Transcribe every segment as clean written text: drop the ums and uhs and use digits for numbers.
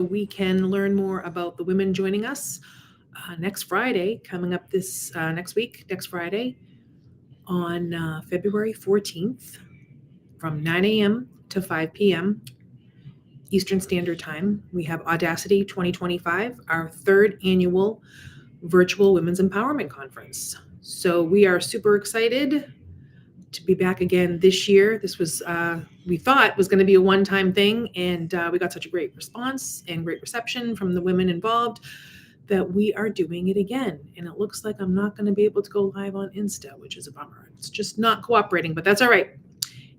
we can learn more about the women joining us next Friday, coming up this next Friday on February 14th from 9 a.m. to 5 p.m. Eastern Standard Time. We have Audacity 2025, our third annual virtual Women's Empowerment Conference. So we are super excited to be back again this year. This was, we thought was going to be a one-time thing, and we got such a great response and great reception from the women involved that we are doing it again. And it looks like I'm not going to be able to go live on Insta, which is a bummer. It's just not cooperating, but that's all right.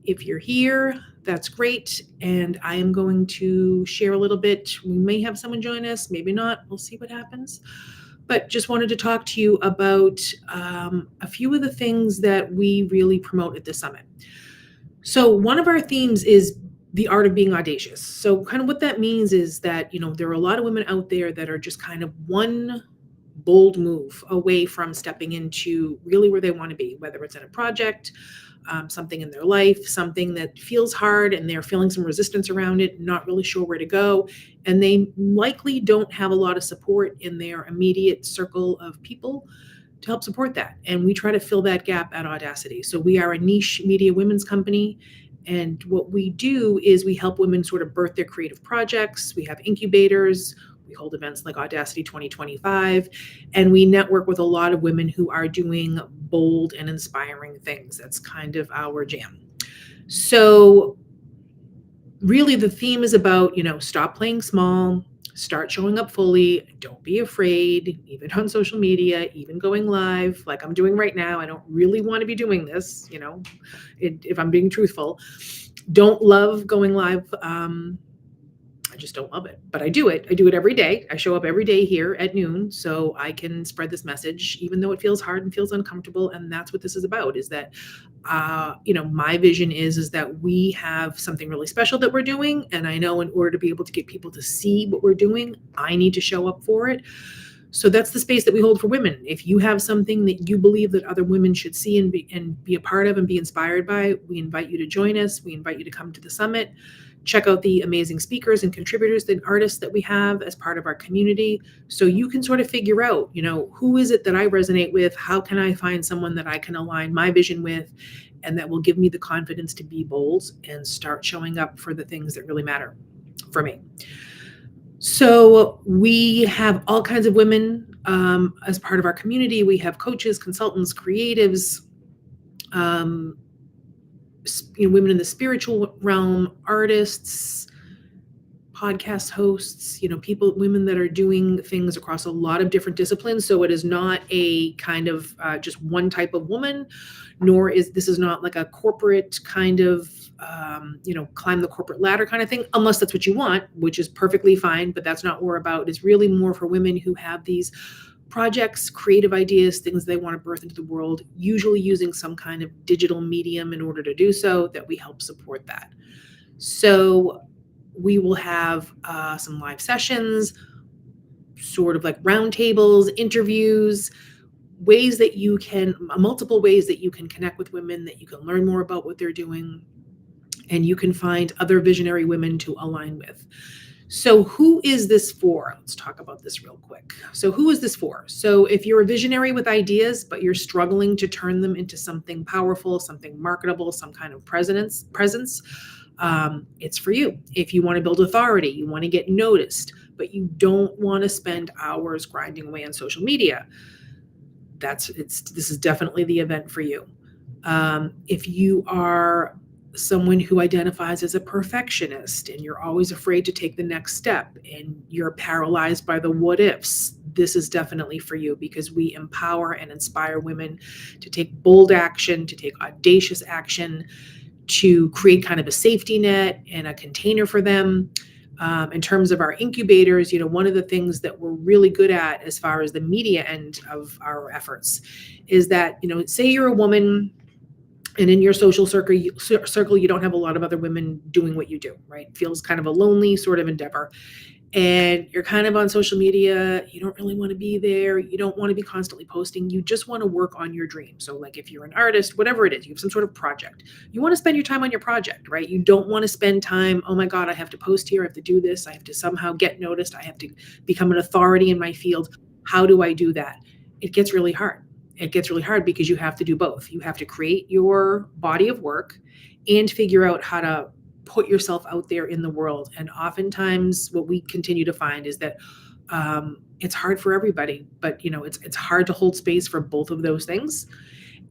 If you're here, that's great. And I am going to share a little bit. We may have someone join us, maybe not. We'll see what happens. But just wanted to talk to you about a few of the things that we really promote at the summit. So one of our themes is the art of being audacious. So kind of what that means is that, there are a lot of women out there that are just kind of one bold move away from stepping into really where they want to be, whether it's in a project, something in their life, something that feels hard and they're feeling some resistance around it, not really sure where to go. And they likely don't have a lot of support in their immediate circle of people to help support that. And we try to fill that gap at Audacity. So we are a niche media women's company. And what we do is we help women sort of birth their creative projects. We have incubators. We hold events like Audacity 2025, and we network with a lot of women who are doing bold and inspiring things. That's kind of our jam. So really the theme is about, stop playing small, start showing up fully, don't be afraid, even on social media, even going live like I'm doing right now. I don't really want to be doing this, if I'm being truthful. Don't love going live. I just don't love it, but I do it. I do it every day. I show up every day here at noon so I can spread this message, even though it feels hard and feels uncomfortable. And that's what this is about, is that, my vision is that we have something really special that we're doing. And I know in order to be able to get people to see what we're doing, I need to show up for it. So that's the space that we hold for women. If you have something that you believe that other women should see and be a part of and be inspired by, we invite you to join us. We invite you to come to the summit. Check out the amazing speakers and contributors and artists that we have as part of our community, so you can sort of figure out, who is it that I resonate with? How can I find someone that I can align my vision with and that will give me the confidence to be bold and start showing up for the things that really matter for me. So we have all kinds of women as part of our community. We have coaches, consultants, creatives, women in the spiritual realm, artists, podcast hosts, women that are doing things across a lot of different disciplines. So it is not a kind of just one type of woman, nor is this not like a corporate kind of, climb the corporate ladder kind of thing, unless that's what you want, which is perfectly fine, but that's not what we're about. It's really more for women who have these projects, creative ideas, things they want to birth into the world, usually using some kind of digital medium in order to do so, that we help support that. So we will have some live sessions, sort of like roundtables, interviews, multiple ways that you can connect with women, that you can learn more about what they're doing, and you can find other visionary women to align with. So who is this for? Let's talk about this real quick. So who is this for? So if you're a visionary with ideas, but you're struggling to turn them into something powerful, something marketable, some kind of presence, it's for you. If you want to build authority, you want to get noticed, but you don't want to spend hours grinding away on social media, this is definitely the event for you. If you are someone who identifies as a perfectionist and you're always afraid to take the next step and you're paralyzed by the what ifs, this is definitely for you, because we empower and inspire women to take bold action, to take audacious action, to create kind of a safety net and a container for them. In terms of our incubators, one of the things that we're really good at as far as the media end of our efforts is that, say you're a woman and in your social circle, you don't have a lot of other women doing what you do, right? It feels kind of a lonely sort of endeavor. and you're kind of on social media, you don't really want to be there, you don't want to be constantly posting, you just want to work on your dream. So like if you're an artist, whatever it is, you have some sort of project, you want to spend your time on your project, right? You don't want to spend time, oh my God, I have to post here, I have to do this, I have to somehow get noticed, I have to become an authority in my field. How do I do that? It gets really hard. It gets really hard because you have to do both. You have to create your body of work and figure out how to put yourself out there in the world. And oftentimes what we continue to find is that it's hard for everybody, but it's hard to hold space for both of those things.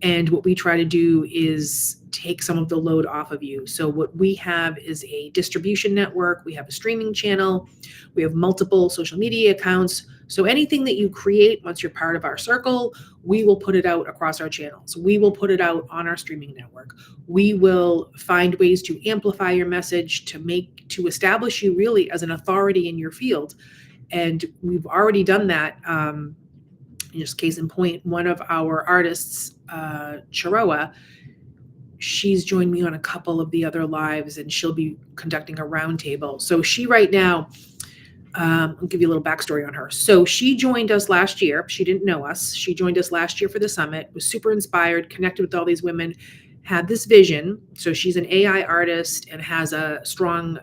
And what we try to do is take some of the load off of you. So what we have is a distribution network, we have a streaming channel, we have multiple social media accounts. So anything that you create, once you're part of our circle, we will put it out across our channels. We will put it out on our streaming network. We will find ways to amplify your message, to establish you really as an authority in your field. And we've already done that. Just case in point, one of our artists, Chiroa, she's joined me on a couple of the other lives, and she'll be conducting a roundtable. So she right now, I'll give you a little backstory on her. So she joined us last year. She didn't know us. She joined us last year for the summit, was super inspired, connected with all these women, had this vision. So she's an AI artist and has a strong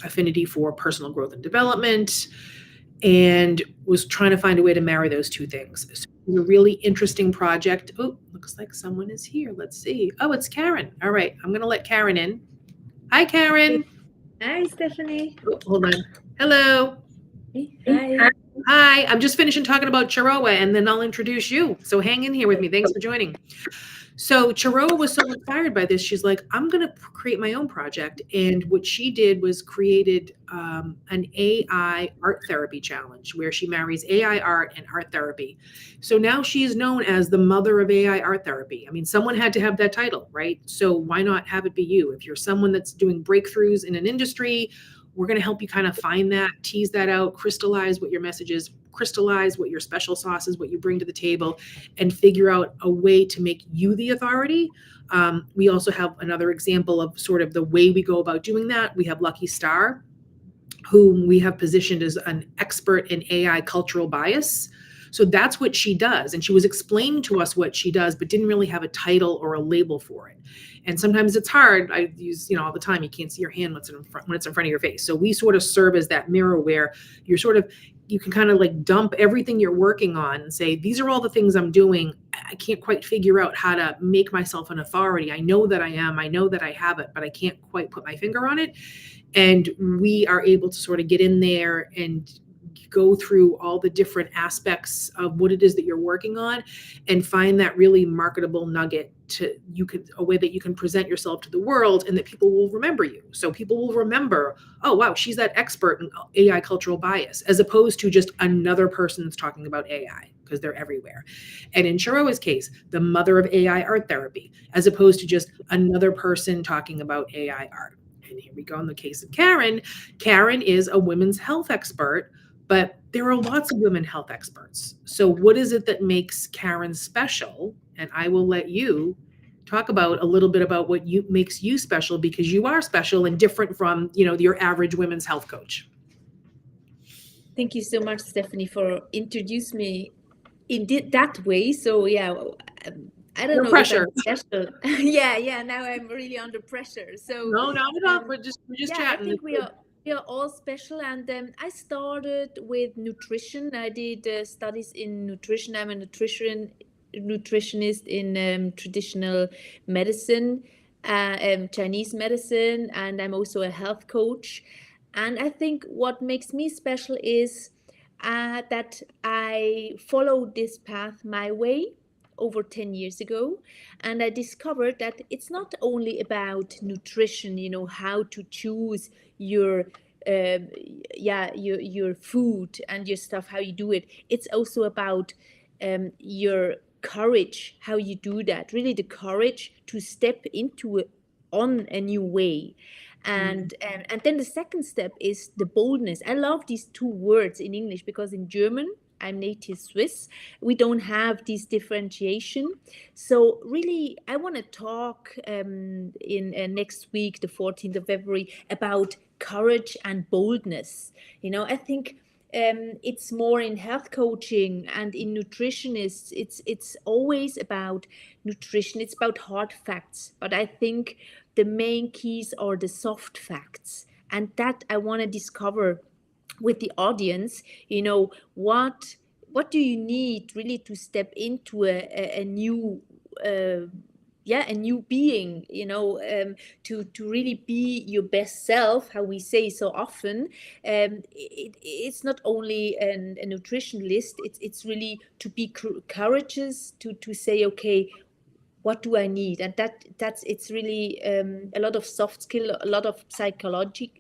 affinity for personal growth and development, and was trying to find a way to marry those two things. So it was a really interesting project. Oh, looks like someone is here. Let's see. Oh, it's Karen. All right. I'm going to let Karen in. Hi, Karen. Hi, Stephanie. Oh, hold on. Hello. Hi. Hi. I'm just finishing talking about Chiroa, and then I'll introduce you. So hang in here with me. Thanks for joining. So Chiroa was so inspired by this. She's like, I'm going to create my own project. And what she did was created an AI art therapy challenge where she marries AI art and art therapy. So now she's known as the mother of AI art therapy. I mean, someone had to have that title, right? So why not have it be you? If you're someone that's doing breakthroughs in an industry, we're going to help you kind of find that, tease that out, crystallize what your message is, crystallize what your special sauce is, what you bring to the table, and figure out a way to make you the authority. We also have another example of sort of the way we go about doing that. We have Lucky Star, whom we have positioned as an expert in AI cultural bias. So that's what she does. And she was explaining to us what she does, but didn't really have a title or a label for it. And sometimes it's hard. I use, all the time, you can't see your hand when it's in front of your face. So we sort of serve as that mirror where you can kind of like dump everything you're working on and say, these are all the things I'm doing. I can't quite figure out how to make myself an authority. I know that I am, I know that I have it, but I can't quite put my finger on it. And we are able to sort of get in there and go through all the different aspects of what it is that you're working on and find that really marketable nugget a way that you can present yourself to the world and that people will remember you. So people will remember, oh, wow, she's that expert in AI cultural bias, as opposed to just another person that's talking about AI, because they're everywhere. And in Chiroa's case, the mother of AI art therapy, as opposed to just another person talking about AI art. And here we go in the case of Karen. Karen is a women's health expert, but there are lots of women health experts. So what is it that makes Karen special? And I will let you talk about a little bit about what makes you special, because you are special and different from, your average women's health coach. Thank you so much, Stephanie, for introducing me in that way. So yeah, I don't know pressure. If I'm special. yeah. Now I'm really under pressure. So no, not at all. We're just chatting. I think we are all special. And I started with nutrition. I did studies in nutrition. I'm a nutritionist in traditional medicine, Chinese medicine, and I'm also a health coach. And I think what makes me special is that I followed this path my way over 10 years ago, and I discovered that it's not only about nutrition, how to choose your your food and your stuff, how you do it. It's also about your courage, how you do that, really the courage to step into on a new way. And then the second step is the boldness. I love these two words in English because in German, I'm native Swiss, we don't have this differentiation. So really, I want to talk in next week, the 14th of February, about courage and boldness. I think it's more in health coaching and in nutritionists. It's always about nutrition. It's about hard facts, but I think the main keys are the soft facts, and that I want to discover with the audience. What do you need really to step into a new a new being, to really be your best self, how we say so often. It's not only a nutrition list. It's really to be courageous, to say, okay, what do I need? And that's it's really a lot of soft skill, a lot of psychology.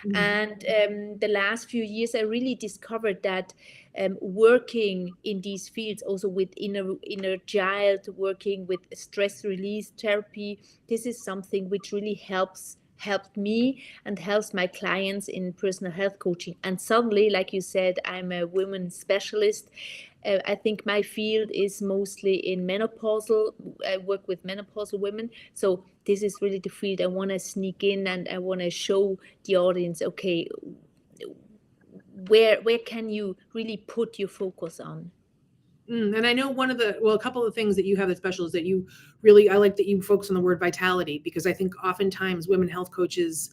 Mhm. And the last few years, I really discovered that working in these fields, also with inner child, working with stress release therapy, this is something which really helped me and helps my clients in personal health coaching. And suddenly, like you said, I'm a women specialist. I think my field is mostly in menopausal. I work with menopausal women. So this is really the field I want to sneak in, and I want to show the audience, okay, where can you really put your focus on? And I know a couple of things that you have that's special is that you really, I like that you focus on the word vitality, because I think oftentimes women health coaches,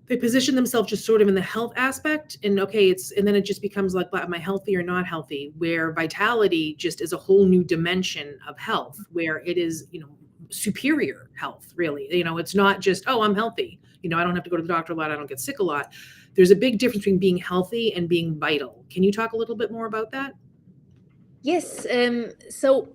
they position themselves just sort of in the health aspect, and okay, and then it just becomes like, am I healthy or not healthy? Where vitality just is a whole new dimension of health, where it is, superior health, really. It's not just, oh, I'm healthy. I don't have to go to the doctor a lot. I don't get sick a lot. There's a big difference between being healthy and being vital. Can you talk a little bit more about that? Yes. So,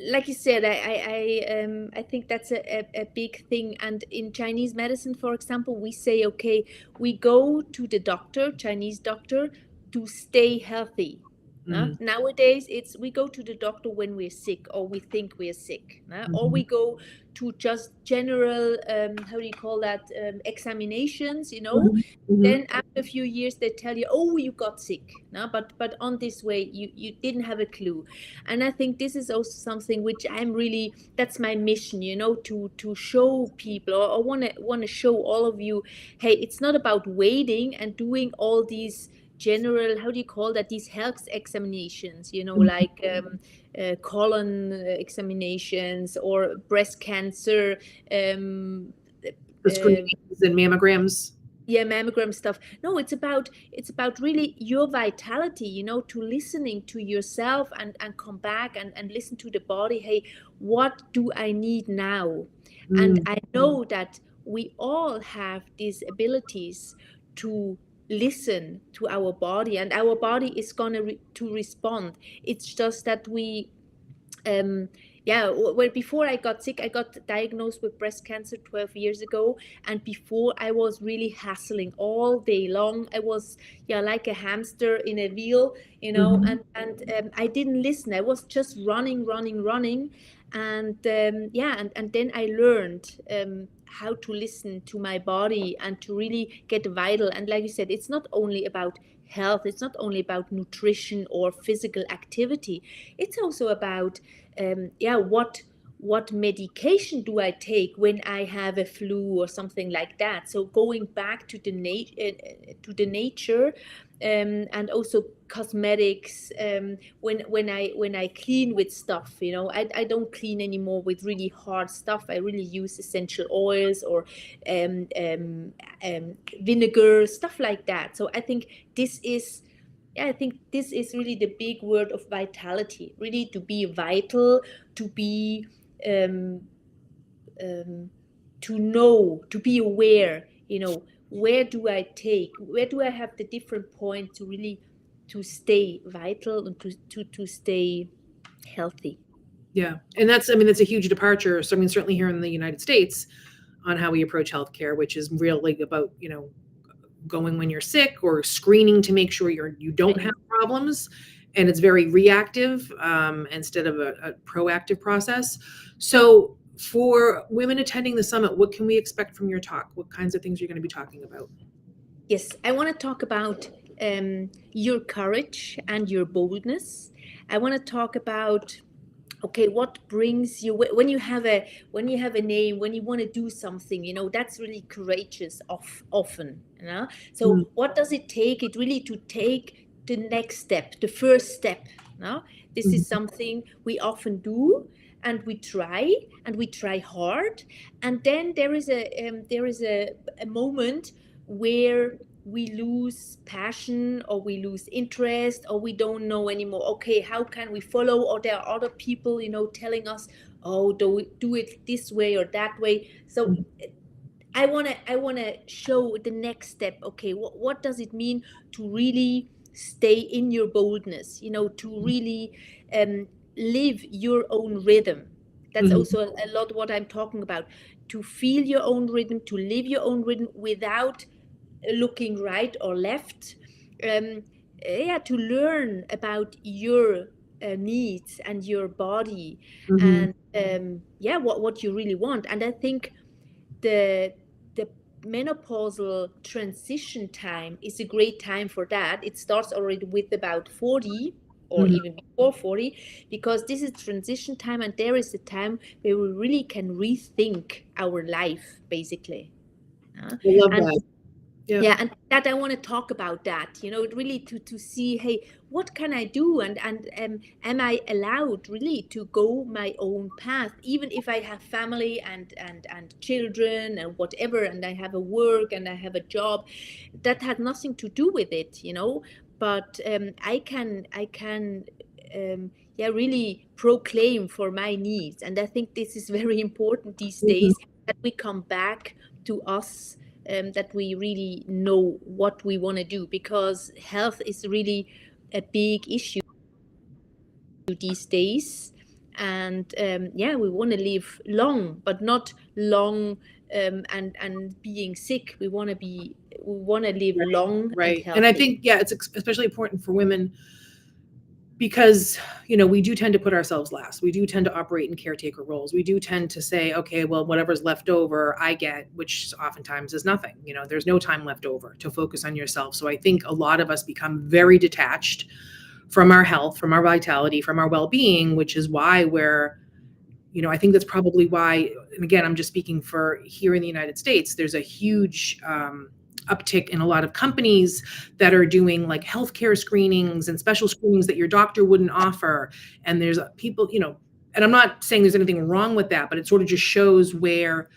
like you said, I think that's a big thing. And in Chinese medicine, for example, we say, okay, we go to the doctor, Chinese doctor, to stay healthy. Mm-hmm. Nowadays, it's we go to the doctor when we're sick, or we think we're sick, or Mm-hmm. we go to just general, how do you call that, examinations, Mm-hmm. then after a few years they tell you, oh, you got sick. No, but on this way you didn't have a clue. And I think this is also something which I'm really, that's my mission, to show people, or want to show all of you, hey, it's not about waiting and doing all these general, how do you call that, these health examinations, like colon examinations or breast cancer, um, The uh, screenings and mammograms. yeah, mammogram stuff. No, it's about really your vitality, to listening to yourself, and come back and listen to the body. Hey, what do I need now? And Mm. I know that we all have these abilities to listen to our body, and our body is gonna to respond. It's just that we um yeah, well, before I got sick, I got diagnosed with breast cancer 12 years ago. And before, I was really hassling all day long. I was, yeah, like a hamster in a wheel, Mhm. and I didn't listen. I was just running, running, running. And yeah, and then I learned how to listen to my body and to really get vital. And like you said, it's not only about health, it's not only about nutrition or physical activity. It's also about yeah, what medication do I take when I have a flu or something like that. So going back to the nature, and also cosmetics. When I clean with stuff, I don't clean anymore with really hard stuff. I really use essential oils or um, um, vinegar, stuff like that. So I think this is, yeah, I think this is really the big word of vitality. Really, to be vital, to be um, um, to know, to be aware. Where do I have the different point to really to stay vital and to stay healthy. Yeah, and that's a huge departure. So I mean, certainly here in the United States, on how we approach healthcare, which is really about going when you're sick or screening to make sure you don't have problems, and it's very reactive instead of a proactive process. So for women attending the summit, what can we expect from your talk? What kinds of things are you going to be talking about? Yes, I want to talk about your courage and your boldness. I want to talk about okay, what brings you when you have a name, when you want to do something, that's really courageous often, Mm, so what does it take it really to take the next step, the first step, this mhm, is something we often do, and we try hard, and then there is a moment where we lose passion, or we lose interest, or we don't know anymore, okay, how can we follow, or there are other people telling us, oh, do it this way or that way. So mhm, I want to show the next step. Okay, what does it mean to really stay in your boldness, to really um, live your own rhythm. That's mhm, also a lot what I'm talking about, to feel your own rhythm, to live your own rhythm without looking right or left. um, yeah, to learn about your needs and your body, mhm, and yeah, what you really want. And I think the the menopausal transition time is a great time for that. It starts already with about 40, or mhm. even before 40, because this is transition time, and there is a time where we really can rethink our life, basically. I love And that. Yeah. yeah, and that I want to talk about that, really to see, hey, what can I do, and am I allowed really to go my own path, even if I have family and children and whatever, and I have a work and I have a job that had nothing to do with it, but I can yeah, really proclaim for my needs. And I think this is very important these Mhm, days, that we come back to us, that we really know what we want to do, because health is really a big issue these days. And yeah, we want to live long, but not long and being sick. We want to live right, long and right. And I healthy. think, yeah, it's especially important for women because, we do tend to put ourselves last. We do tend to operate in caretaker roles. We do tend to say, okay, well, whatever's left over, I get, which oftentimes is nothing. There's no time left over to focus on yourself. So I think a lot of us become very detached from our health, from our vitality, from our well-being, which is why I think that's probably why, and again, I'm just speaking for here in the United States, there's a huge uptick in a lot of companies that are doing like healthcare screenings and special screenings that your doctor wouldn't offer. And there's people, and I'm not saying there's anything wrong with that, but it sort of just shows where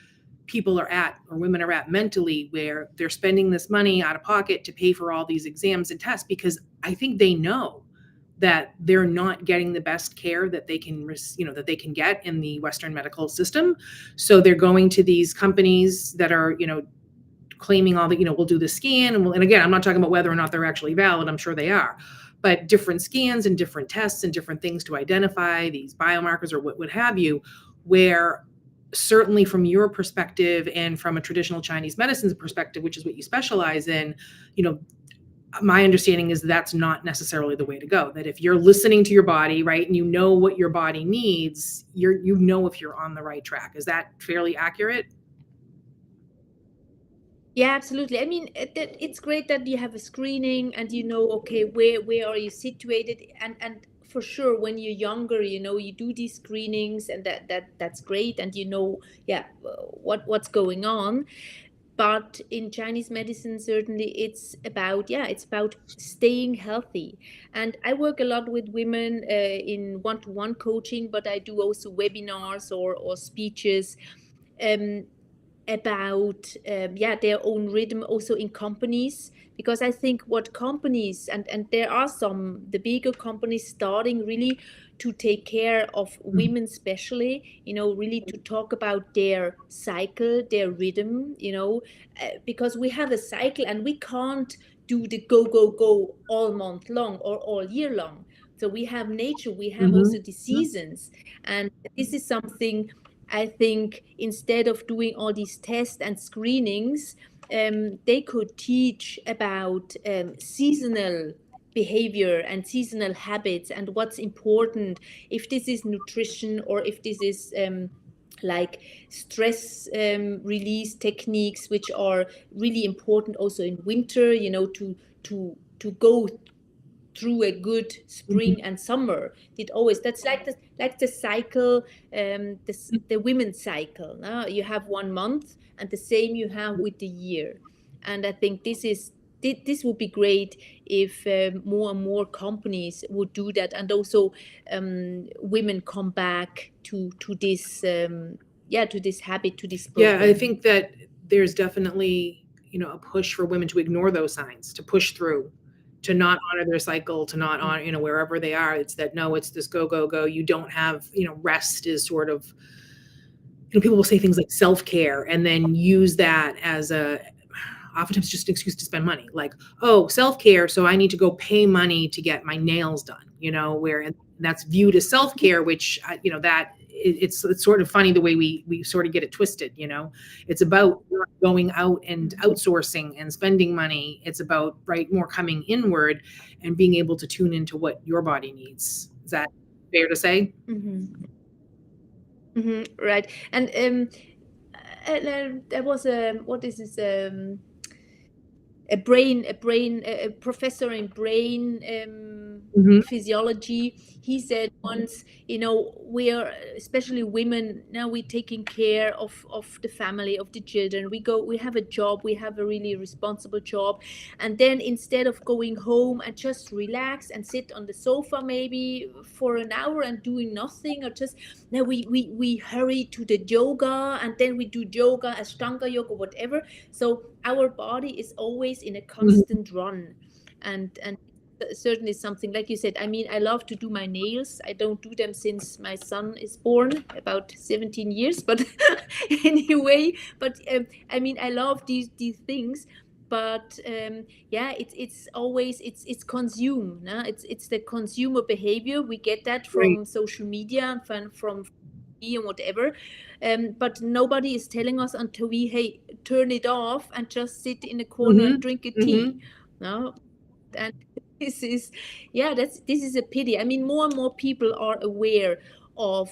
people are at, or women are at mentally, where they're spending this money out of pocket to pay for all these exams and tests, because I think they know that they're not getting the best care that they can that they can get in the Western medical system. So they're going to these companies that are claiming all that, we'll do the scan, and again, I'm not talking about whether or not they're actually valid, I'm sure they are, but different scans and different tests and different things to identify these biomarkers or what have you, where certainly from your perspective and from a traditional Chinese medicine perspective, which is what you specialize in, you know, my understanding is that's not necessarily the way to go. That if you're listening to your body, right, and you know what your body needs, if you're on the right track. Is that fairly accurate? Yeah, absolutely. I mean, it's great that you have a screening, and okay, where are you situated, and for sure, when you're younger, you do these screenings, and that's great, and yeah, what's going on. But in Chinese medicine, certainly, it's about staying healthy. And I work a lot with women in one-to-one coaching, but I do also webinars or speeches. Um, about yeah, their own rhythm also in companies, because I think what companies, and there are some, the bigger companies starting really to take care of Mhm. women, especially, really to talk about their cycle, their rhythm, because we have a cycle, and we can't do the go go go all month long or all year long. So we have nature, we have also Mhm. the seasons. And this is something, I think, instead of doing all these tests and screenings, they could teach about seasonal behavior and seasonal habits, and what's important, if this is nutrition, or if this is like stress release techniques, which are really important also in winter, to go through a good Mhm. spring and summer. It always, that's like the cycle, the women's cycle. No? You have 1 month, and the same you have with the year. And I think this would be great if more and more companies would do that, and also women come back to this to this habit, to this Yeah, I program. think that there's definitely, a push for women to ignore those signs, to push through, to not honor their cycle, to not honor, wherever they are. It's that, no, it's this go, go, go. You don't have, rest is sort of, people will say things like self-care and then use that as oftentimes just an excuse to spend money. Like, oh, self-care, so I need to go pay money to get my nails done, where that's viewed as self-care, which, that it's sort of funny the way we sort of get it twisted. It's about going out and outsourcing and spending money. It's about, right, more coming inward and being able to tune into what your body needs. Is that fair to say? Right. And there was a, what is this, a professor in brain Mm-hmm. physiology. He said once, we are, especially women, now we're taking care of the family, of the children. We have a job, we have a really responsible job, and then instead of going home and just relax and sit on the sofa maybe for an hour and doing nothing, or just, now we hurry to the yoga, and then we do yoga, ashtanga yoga, whatever. So our body is always in a constant run, and certainly something, like you said. I mean, I love to do my nails. I don't do them since my son is born, about 17 years, but anyway. But I mean, I love these things, but it's always, it's consumed, no? It's the consumer behavior. We get that Right. from social media and from and whatever, but nobody is telling us until we, hey, turn it off and just sit in a corner and drink a Mm-hmm. tea. Mm-hmm. No. And this is, this is a pity. I mean, more and more people are aware of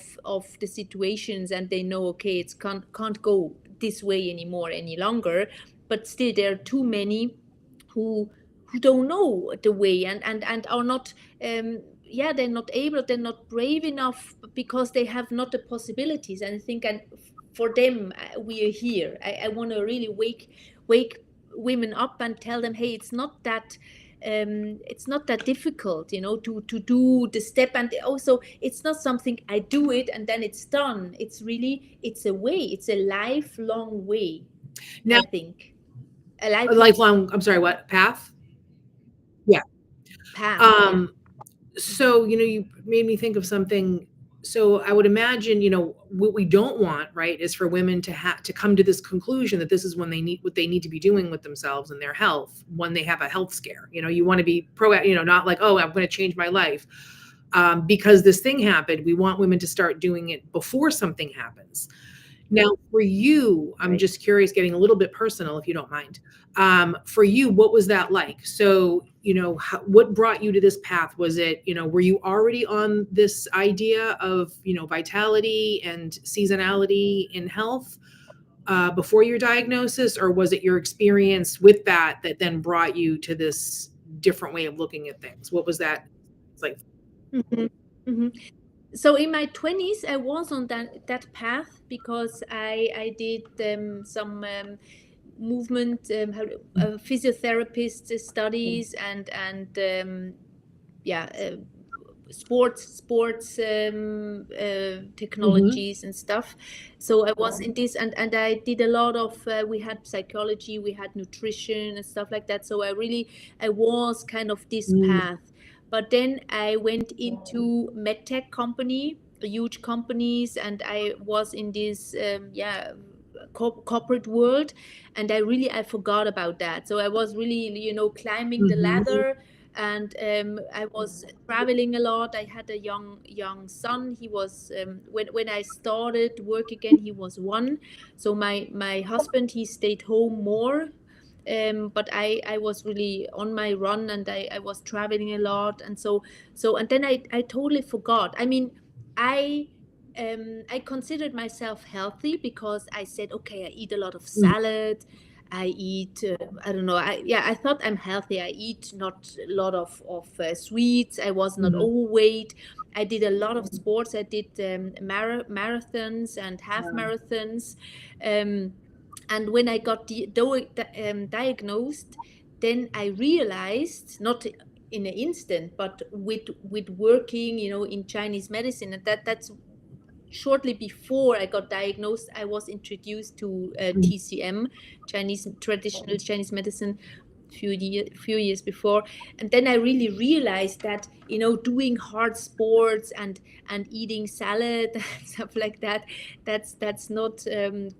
the situations, and they know, okay, it's can't go this way anymore any longer. But still, there are too many who don't know the way, and are not, they're not able, they're not brave enough, because they have not the possibilities. And I think, and for them, we are here. I want to really wake women up and tell them, hey, it's not that difficult, to do the step. And also, it's not something I do it and then it's done. It's really, it's a way, it's a lifelong way. Now, I think a a lifelong lifelong, I'm sorry, what, path? Yeah. path. Yeah. So, you made me think of something. So I would imagine, what we don't want, right, is for women to come to this conclusion that this is what they need to be doing with themselves and their health when they have a health scare. You want to be proactive, not like, oh, I'm going to change my life because this thing happened. We want women to start doing it before something happens. Now, for you, I'm Right. just curious, getting a little bit personal, if you don't mind. For you, what was that like? So, what brought you to this path? Was it, were you already on this idea of, vitality and seasonality in health before your diagnosis, or was it your experience with that then brought you to this different way of looking at things? What was that like? Mhm. Mhm. So in my 20s, I was on that path, because I did some movement, physiotherapist studies, and yeah, sports Mm-hmm. technologies and stuff. So I was in this, and I did a lot of, we had psychology, we had nutrition and stuff like that. So I was kind of this path. But then I went into medtech company, huge companies, and I was in this corporate world, and I forgot about that. So I was really, climbing the Mm-hmm. ladder, and I was traveling a lot. I had a young son. He was, when I started work again, he was 1. So my husband, he stayed home more. But I was really on my run, and I was traveling a lot. And and then I totally forgot. I mean, I I considered myself healthy, because I said, okay, I eat a lot of salad, I eat, I don't know. I thought I'm healthy. I eat not a lot of sweets. I was not Mhm. overweight. I did a lot of sports. I did marathons and half Wow. marathons. Um, and when I got diagnosed, then I realized, not in an instant, but with working, in Chinese medicine, and that's shortly before I got diagnosed, I was introduced to Mhm. TCM, traditional Chinese medicine, few years before, and then I really realized that doing hard sports and eating salad and stuff like that, that's not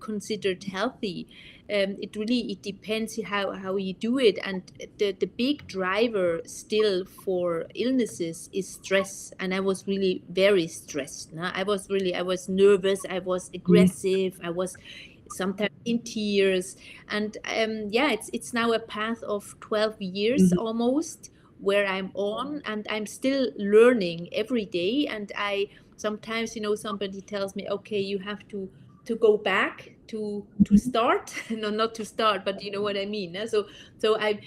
considered healthy. It depends how you do it, and the big driver still for illnesses is stress. And I was really very stressed. No? I was nervous, I was Mhm. aggressive, I was sometimes in tears. And yeah, it's now a path of 12 years Mhm. almost where I'm on, and I'm still learning every day. And I sometimes, somebody tells me, okay, you have to go back to start. No, not to start, but you know what I mean. So I,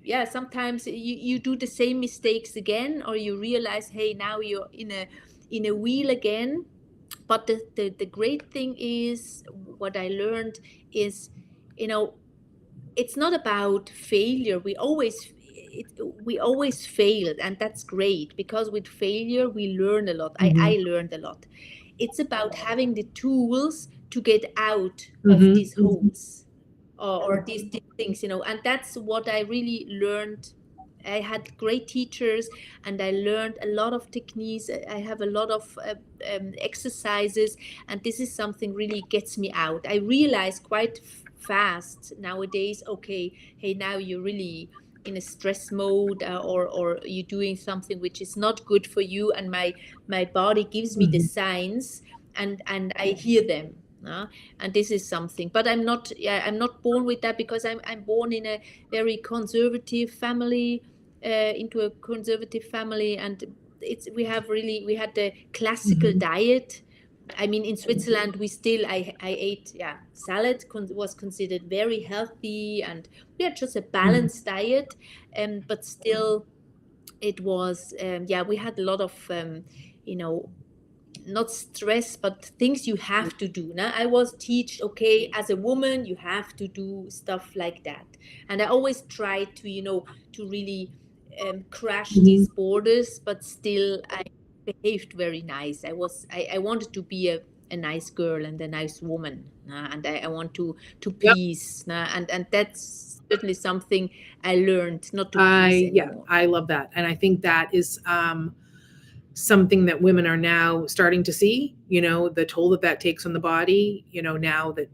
yeah, sometimes you do the same mistakes again, or you realize, hey, now you're in a wheel again. But the great thing is, what I learned is, you know it's not about failure. We always failed, and that's great, because with failure we learn a lot. I Mhm. learned a lot. It's about having the tools to get out of Mhm. these Mhm. holes, or these things, and that's what I really learned. I had great teachers, and I learned a lot of techniques. I have a lot of exercises, and this is something really gets me out. I realize quite fast nowadays, okay, hey, now you're really in a stress mode, or you're doing something which is not good for you, and my body gives me the Mhm. signs, and I hear them. And this is something, but I'm not born with that, because I'm born in a very conservative family, into a conservative family. And we had the classical Mhm. diet. I mean, in Switzerland, I ate, yeah, salad was considered very healthy, and we had just a Mhm. balanced diet. But still, it was, yeah, we had a lot of, you know not stress, but things you have to do. Now I was teach, okay, as a woman you have to do stuff like that. And I always try to, to really crash these Mhm. borders, but still I behaved very nice. I wanted to be a nice girl and a nice woman, and I want to Yep. please, and that's certainly something I learned, not to please Yeah, anymore. I love that. And I think that is something that women are now starting to see, the toll that that takes on the body, now that,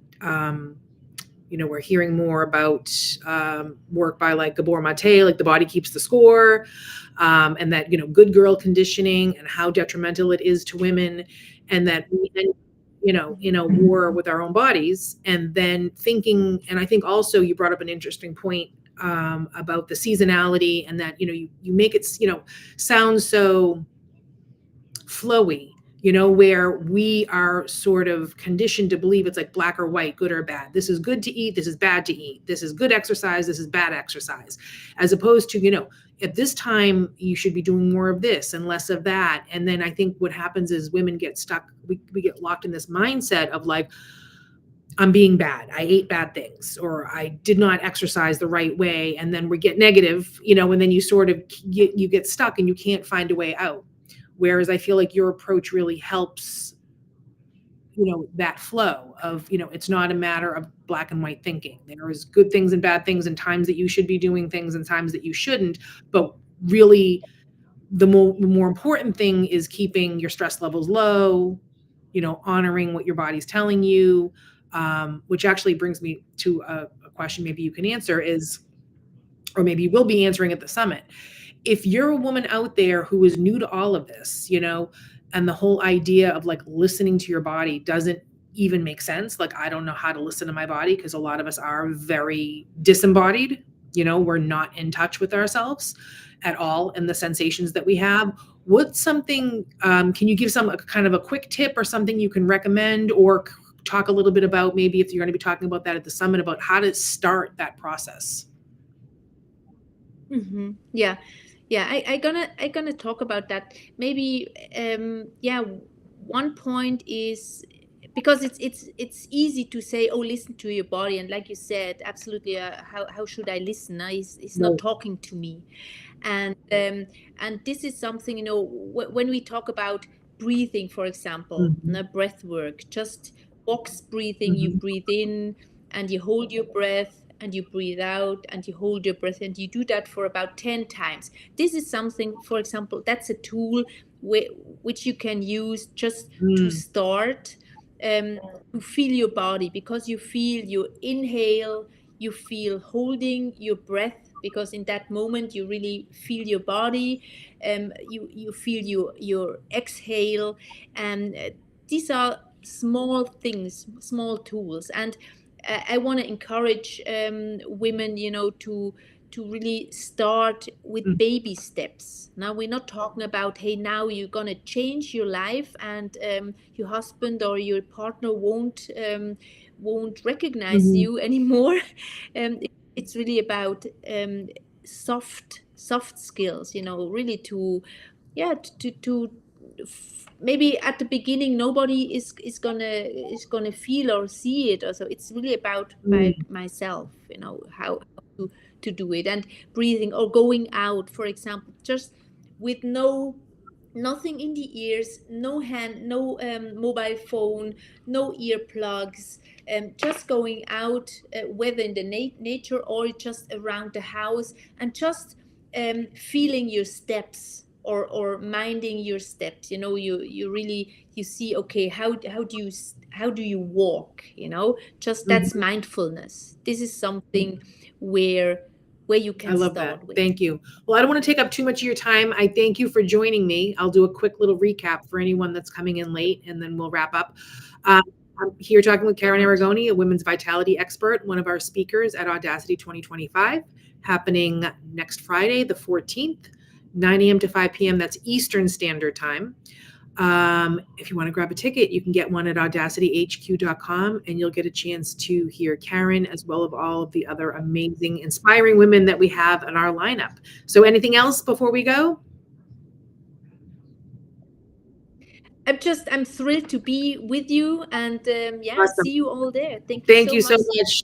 we're hearing more about work by like Gabor Mate, like the body keeps the score, and that, good girl conditioning and how detrimental it is to women, and that we end, in a war with our own bodies, and then thinking, and I think also you brought up an interesting point about the seasonality, and that, you make it, sound so flowy, where we are sort of conditioned to believe it's like black or white, good or bad. This is good to eat. This is bad to eat. This is good exercise. This is bad exercise. As opposed to, at this time, you should be doing more of this and less of that. And then I think what happens is women get stuck. We get locked in this mindset of like, I'm being bad. I ate bad things, or I did not exercise the right way. And then we get negative, and then you sort of you get stuck and you can't find a way out. Whereas I feel like your approach really helps, that flow of, it's not a matter of black and white thinking. There is good things and bad things, and times that you should be doing things and times that you shouldn't. But really, the more important thing is keeping your stress levels low, honoring what your body's telling you, which actually brings me to a question maybe you can answer is, or maybe you will be answering at the summit. If you're a woman out there who is new to all of this, and the whole idea of like listening to your body doesn't even make sense. Like, I don't know how to listen to my body, because a lot of us are very disembodied. We're not in touch with ourselves at all and the sensations that we have. What's something, can you give some kind of a quick tip or something you can recommend, or talk a little bit about, maybe if you're going to be talking about that at the summit, about how to start that process. Yeah, yeah. I gonna talk about that. Maybe yeah. One point is because it's easy to say, oh, listen to your body, and like you said, absolutely. How should I listen? He's not Right. talking to me, and this is something, when we talk about breathing, for example, Mhm. breath work, just box breathing. You Mhm. breathe in and you hold your breath, and you breathe out and you hold your breath, and you do that for about 10 times. This is something, for example, that's a tool whi- which you can use just to Mm. start, um, to feel your body, because you feel, you inhale, you feel holding your breath, because in that moment you really feel your body. You feel your exhale, and these are small things, small tools. And I want to encourage women, to really start with Mm. baby steps. Now we're not talking about, hey, now you're gonna change your life, and your husband or your partner won't recognize Mhm. you anymore. It's really about soft skills, really to, yeah, maybe at the beginning nobody is gonna feel or see it. Also, it's really about Mm. myself, how to do it. And breathing, or going out, for example, just with nothing in the ears, no hand, no mobile phone, no earplugs, just going out, whether in the nature or just around the house, and just feeling your steps, or minding your steps. You really, you see, okay, how do you walk, just that's Mhm. mindfulness. This is something where you I can love that. start with. Thank you. Well, I don't want to take up too much of your time. I thank you for joining me. I'll do a quick little recap for anyone that's coming in late, and then we'll wrap up. Um, I'm here talking with Karen Right. Aragoni, a women's vitality expert, one of our speakers at Audacity 2025, happening next Friday, the 14th, 9 a.m. to 5 p.m. That's Eastern Standard Time. If you want to grab a ticket, you can get one at audacityhq.com, and you'll get a chance to hear Karen as well as all of the other amazing, inspiring women that we have in our lineup. So, anything else before we go? I'm thrilled to be with you, and yeah, Awesome. see you all there. Thank you Thank so you so much. much.